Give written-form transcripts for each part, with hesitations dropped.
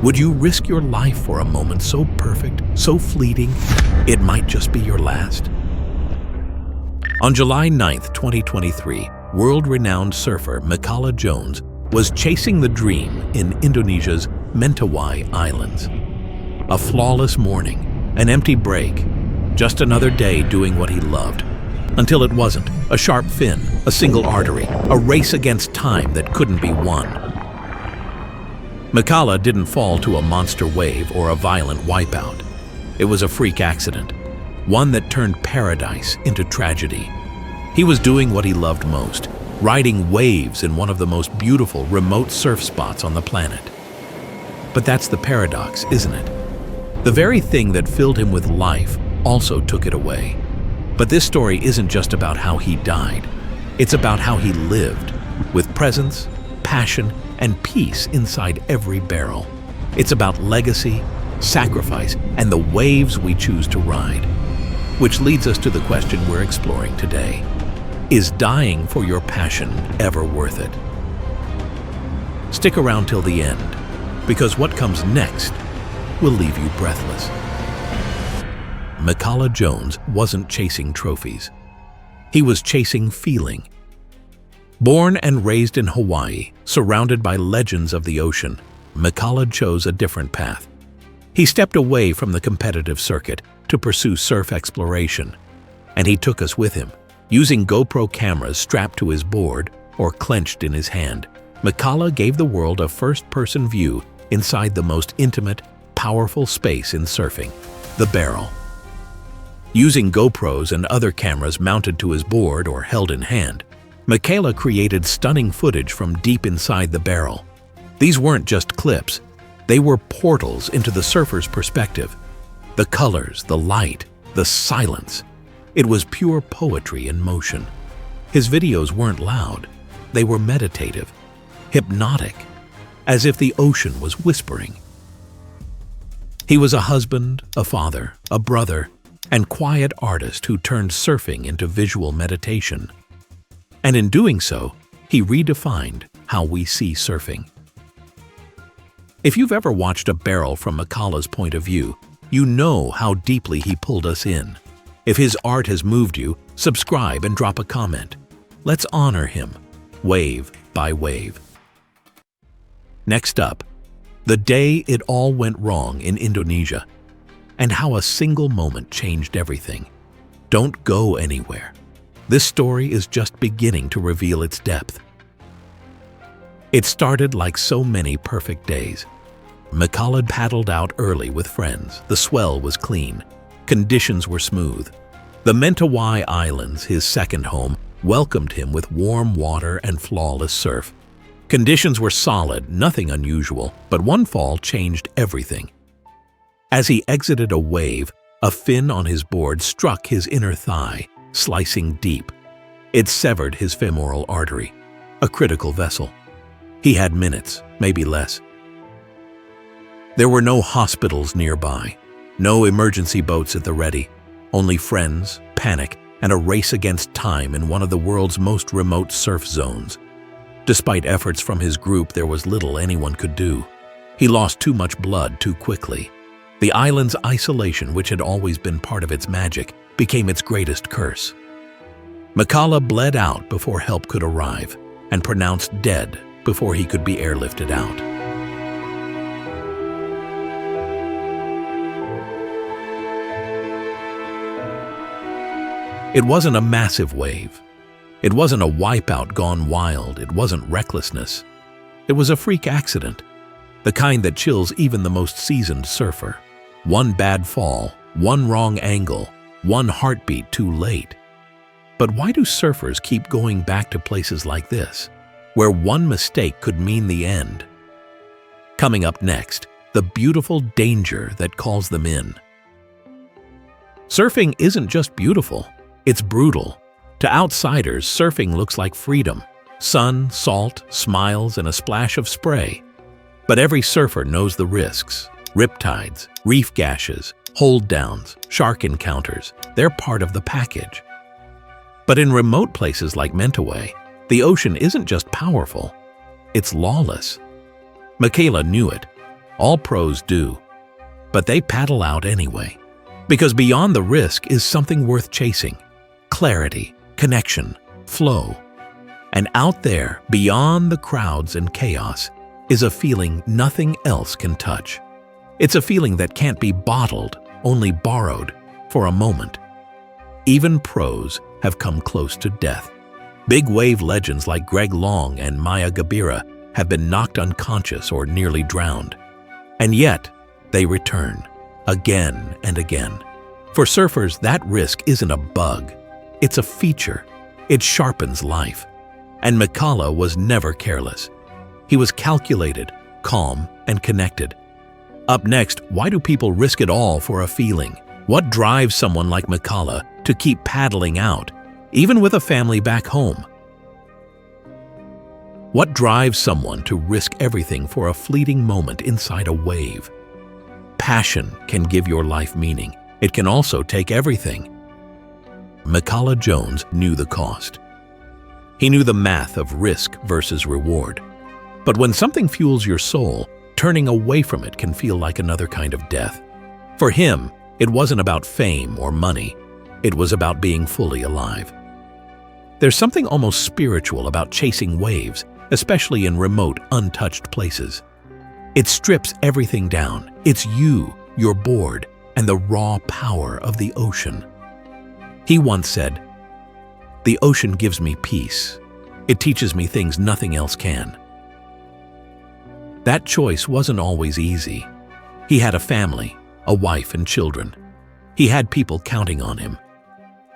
Would you risk your life for a moment so perfect, so fleeting, it might just be your last? On July 9, 2023, world-renowned surfer Mikala Jones was chasing the dream in Indonesia's Mentawai Islands. A flawless morning, an empty break, just another day doing what he loved. Until it wasn't. A sharp fin, a single artery, a race against time that couldn't be won. Mikala didn't fall to a monster wave or a violent wipeout. It was a freak accident, one that turned paradise into tragedy. He was doing what he loved most, riding waves in one of the most beautiful remote surf spots on the planet. But that's the paradox, isn't it? The very thing that filled him with life also took it away. But this story isn't just about how he died. It's about how he lived, with presence, passion, and peace inside every barrel. It's about legacy, sacrifice, and the waves we choose to ride. Which leads us to the question we're exploring today. Is dying for your passion ever worth it? Stick around till the end, because what comes next will leave you breathless. Mikala Jones wasn't chasing trophies. He was chasing feeling. Born and raised in Hawaii, surrounded by legends of the ocean, Mikala chose a different path. He stepped away from the competitive circuit to pursue surf exploration, and he took us with him. Using GoPro cameras strapped to his board or clenched in his hand, Mikala gave the world a first-person view inside the most intimate, powerful space in surfing, the barrel. Using GoPros and other cameras mounted to his board or held in hand, Mikala created stunning footage from deep inside the barrel. These weren't just clips, they were portals into the surfer's perspective. The colors, the light, the silence. It was pure poetry in motion. His videos weren't loud, they were meditative, hypnotic, as if the ocean was whispering. He was a husband, a father, a brother, and quiet artist who turned surfing into visual meditation. And in doing so, he redefined how we see surfing. If you've ever watched a barrel from Mikala's point of view, you know how deeply he pulled us in. If his art has moved you, subscribe and drop a comment. Let's honor him, wave by wave. Next up, the day it all went wrong in Indonesia, and how a single moment changed everything. Don't go anywhere. This story is just beginning to reveal its depth. It started like so many perfect days. Mikala paddled out early with friends. The swell was clean. Conditions were smooth. The Mentawai Islands, his second home, welcomed him with warm water and flawless surf. Conditions were solid, nothing unusual, but one fall changed everything. As he exited a wave, a fin on his board struck his inner thigh, slicing deep. It severed his femoral artery, a critical vessel. He had minutes, maybe less. There were no hospitals nearby, no emergency boats at the ready, only friends, panic, and a race against time in one of the world's most remote surf zones. Despite efforts from his group, there was little anyone could do. He lost too much blood too quickly. The island's isolation, which had always been part of its magic, became its greatest curse. Mikala bled out before help could arrive, and pronounced dead before he could be airlifted out. It wasn't a massive wave. It wasn't a wipeout gone wild. It wasn't recklessness. It was a freak accident, the kind that chills even the most seasoned surfer. One bad fall, one wrong angle, one heartbeat too late. But why do surfers keep going back to places like this, where one mistake could mean the end? Coming up next, the beautiful danger that calls them in. Surfing isn't just beautiful, it's brutal. To outsiders, surfing looks like freedom. Sun, salt, smiles, and a splash of spray. But every surfer knows the risks. Riptides, reef gashes, hold-downs, shark encounters, they're part of the package. But in remote places like Mentawai, the ocean isn't just powerful, it's lawless. Mikala knew it. All pros do. But they paddle out anyway. Because beyond the risk is something worth chasing. Clarity, connection, flow. And out there, beyond the crowds and chaos, is a feeling nothing else can touch. It's a feeling that can't be bottled, only borrowed, for a moment. Even pros have come close to death. Big wave legends like Greg Long and Maya Gabira have been knocked unconscious or nearly drowned. And yet, they return, again and again. For surfers, that risk isn't a bug. It's a feature. It sharpens life. And Mikala was never careless. He was calculated, calm, and connected. Up next, why do people risk it all for a feeling? What drives someone like Mikala to keep paddling out, even with a family back home? What drives someone to risk everything for a fleeting moment inside a wave? Passion can give your life meaning. It can also take everything. Mikala Jones knew the cost. He knew the math of risk versus reward. But when something fuels your soul, turning away from it can feel like another kind of death. For him, it wasn't about fame or money. It was about being fully alive. There's something almost spiritual about chasing waves, especially in remote, untouched places. It strips everything down. It's you, your board, and the raw power of the ocean. He once said, "The ocean gives me peace. It teaches me things nothing else can." That choice wasn't always easy. He had a family, a wife and children. He had people counting on him.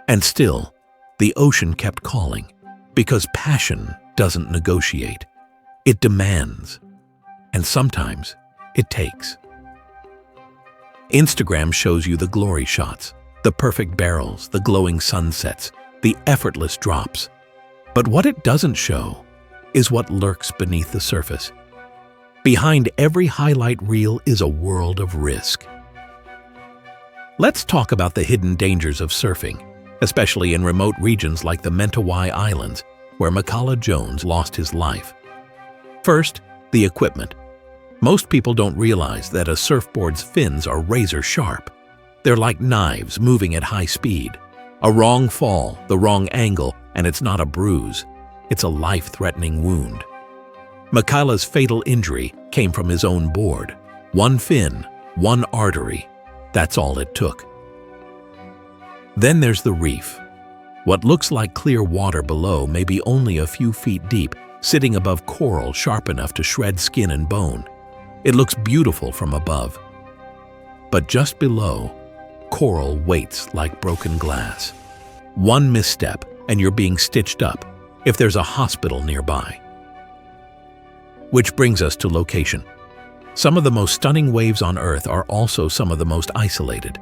And still, the ocean kept calling, because passion doesn't negotiate. It demands. And sometimes, it takes. Instagram shows you the glory shots, the perfect barrels, the glowing sunsets, the effortless drops. But what it doesn't show is what lurks beneath the surface. Behind every highlight reel is a world of risk. Let's talk about the hidden dangers of surfing, especially in remote regions like the Mentawai Islands, where Mikala Jones lost his life. First, the equipment. Most people don't realize that a surfboard's fins are razor sharp. They're like knives moving at high speed. A wrong fall, the wrong angle, and it's not a bruise. It's a life-threatening wound. Mikala's fatal injury came from his own board. One fin, one artery. That's all it took. Then there's the reef. What looks like clear water below may be only a few feet deep, sitting above coral sharp enough to shred skin and bone. It looks beautiful from above. But just below, coral waits like broken glass. One misstep and you're being stitched up, if there's a hospital nearby. Which brings us to location. Some of the most stunning waves on Earth are also some of the most isolated.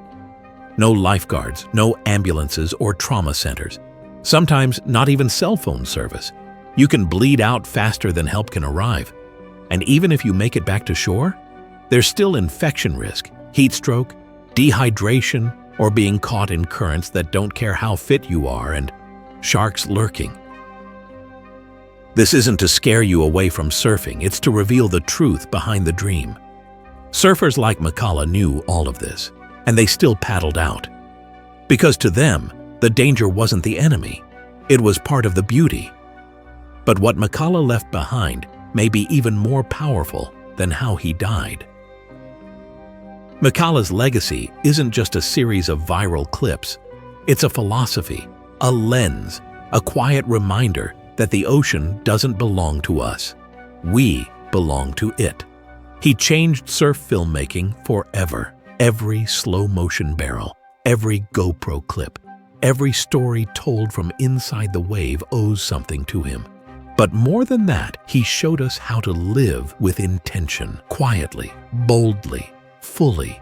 No lifeguards, no ambulances or trauma centers. Sometimes not even cell phone service. You can bleed out faster than help can arrive. And even if you make it back to shore, there's still infection risk, heat stroke, dehydration, or being caught in currents that don't care how fit you are, and sharks lurking. This isn't to scare you away from surfing, it's to reveal the truth behind the dream. Surfers like Mikala knew all of this, and they still paddled out. Because to them, the danger wasn't the enemy, it was part of the beauty. But what Mikala left behind may be even more powerful than how he died. Mikala's legacy isn't just a series of viral clips. It's a philosophy, a lens, a quiet reminder that the ocean doesn't belong to us. We belong to it. He changed surf filmmaking forever. Every slow-motion barrel, every GoPro clip, every story told from inside the wave owes something to him. But more than that, he showed us how to live with intention, quietly, boldly, fully.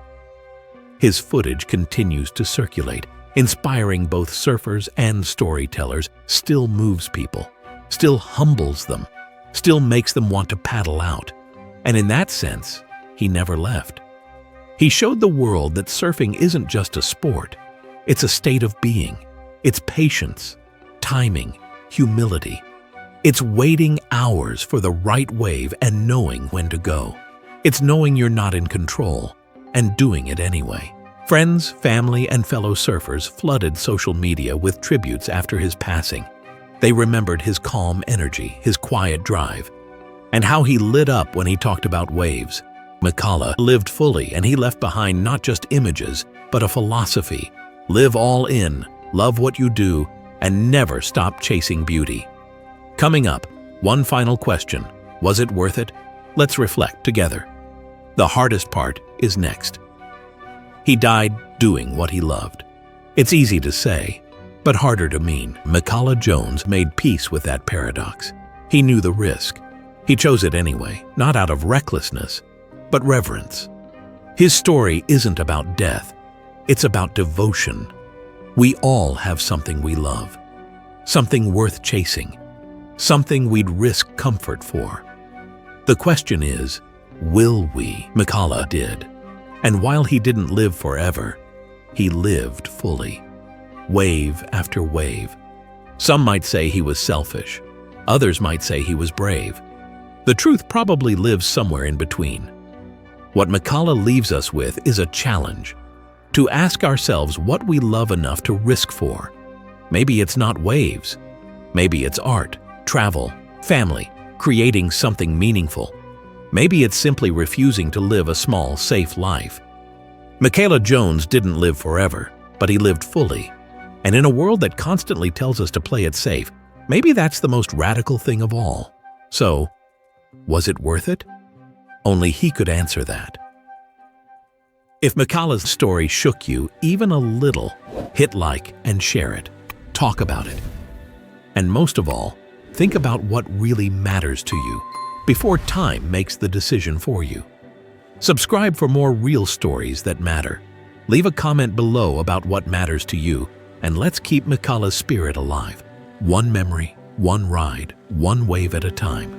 His footage continues to circulate, inspiring both surfers and storytellers, still moves people, still humbles them, still makes them want to paddle out. And in that sense, he never left. He showed the world that surfing isn't just a sport, it's a state of being. It's patience, timing, humility. It's waiting hours for the right wave and knowing when to go. It's knowing you're not in control and doing it anyway. Friends, family, and fellow surfers flooded social media with tributes after his passing. They remembered his calm energy, his quiet drive, and how he lit up when he talked about waves. Mikala lived fully, and he left behind not just images, but a philosophy. Live all in, love what you do, and never stop chasing beauty. Coming up, one final question. Was it worth it? Let's reflect together. The hardest part is next. He died doing what he loved. It's easy to say, but harder to mean. Mikala Jones made peace with that paradox. He knew the risk. He chose it anyway, not out of recklessness, but reverence. His story isn't about death. It's about devotion. We all have something we love, something worth chasing, something we'd risk comfort for. The question is, will we? Mikala did. And while he didn't live forever, he lived fully, wave after wave. Some might say he was selfish. Others might say he was brave. The truth probably lives somewhere in between. What Mikala leaves us with is a challenge, to ask ourselves what we love enough to risk for. Maybe it's not waves. Maybe it's art, travel, family, creating something meaningful. Maybe it's simply refusing to live a small, safe life. Mikala Jones didn't live forever, but he lived fully. And in a world that constantly tells us to play it safe, maybe that's the most radical thing of all. So, was it worth it? Only he could answer that. If Mikala's story shook you even a little, hit like and share it. Talk about it. And most of all, think about what really matters to you before time makes the decision for you. Subscribe for more real stories that matter. Leave a comment below about what matters to you, and let's keep Mikala's spirit alive. One memory, one ride, one wave at a time.